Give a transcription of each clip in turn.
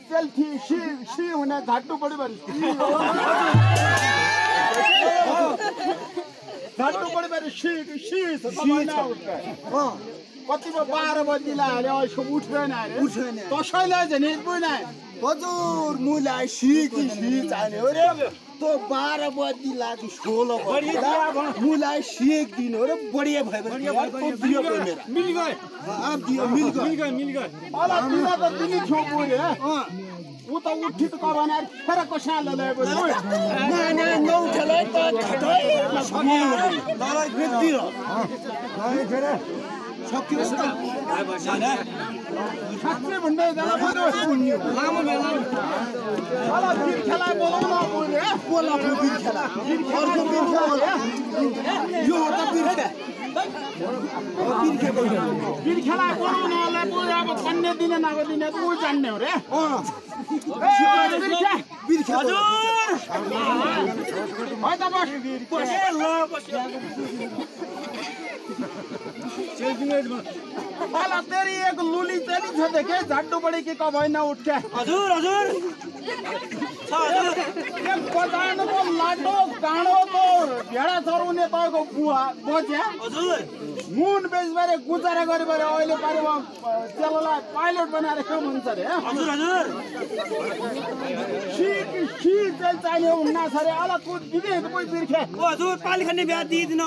चल ठीक शी होने घाटू पड़ी बारी घाटू पड़ी बारी शी समाना उठका हां कति 12 बजे लाले अहिले उठ्दैन अरे कसैले जने पनि हजुर मुलाई शी चाहिने हो रे तो 12 बजे लागी 16 बजे मुलाई शी दिन हो रे बढिया भयो तो दियो मेरा मिल गए अब दियो मिल गए अला तिमीले त दिनी छौ पुरे उ त उठि त कबना फेर कसाले ल्याएको न नउठले त खटै मलाई फेरि दियो है फेर सक्यो त हैन सक्ने भन्दै जाला पुन्यो लामो मेला होला बिर खेला बोलाउन पुरे बोला बिर खेला अर्को बिर खेला यो त बिर खेला बिर खेला बोलाउनले पुरे अब कन्ने दिन नगो दिन तु जान्ने हो रे बिर खेला हजुर है त बस ल बस अला तेरी एक लुली चली छ देखे झाड्डू बड़ी की कब न उठ के हजुर एक बजानो को लाडो गाणो को भेडा चरुने तको बुवा बज्या हजुर मुन बेस बारे गुजारा गरे बारे अहिले पारे चललाई पाइलट बनाएर काम हुन्छ रे हजुर शी चल चाहिए उन्ना सरे अला तू दिदे कोही बिर्खे हजुर पाली खन्ने बिहा दिदिन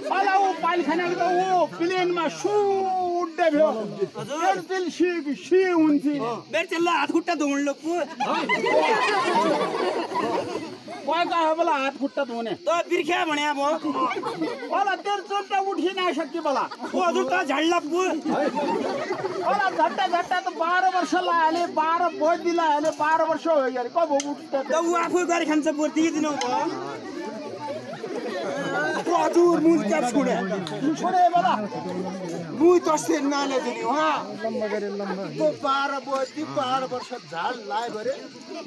अला वो पाली खाना त वो प्लेन मा सुड्डे भयो हजुर तेल शी हुन्छ मेरो चल्ला हात खुट्टा धुन्लो पु कोइका होला हात खुट्टा धुने त बिर्ख्या भने अब होला तेर चोल्टा उठि न सकि बला ओ हजुर त झल्ला पु होला झट्टा त 12 वर्ष लाले 12 बजी लाले 12 वर्ष हो यार कब उठ्छ त उ आफै गरि खान्छ पोर दिदिनु भयो हजुर मुल क्या छोडे बला मुई तस्ते नाले दिनी हा लम्बा तो 12 बजी 12 वर्ष झाल लाए भरे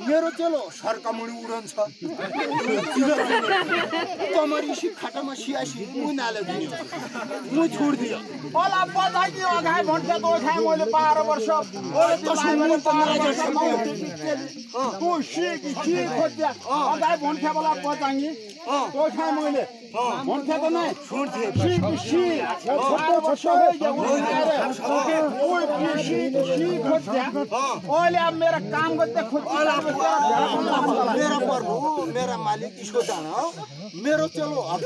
मेरो चलो सरकामुडी उडन्छ तमरी सी खाटामा सियासी मुई नाले दिनी मुई छोड दियो ओला बजाइ दियो अगाइ भन्छ तो खाए मैले 12 वर्ष ओले तस्ते मुई त नाले तो शी खोज्या अगाइ भन्छ बला बजाइ तो खाए मैले भन्छ त नै छोड्थे शी 12 वर्ष हो अब मेरा काम करते खुद मेरा प्रभु मेरा मालिक इसको जाना मेरो चलो तो अब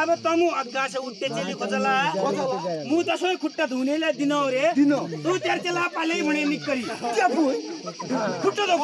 अब तमु अग्गा से उठते चली खोजला मु तसो खुट्टा धुनेले दिनो रे तू तेर चला पाले भने निकरी क्या खुट्टा तो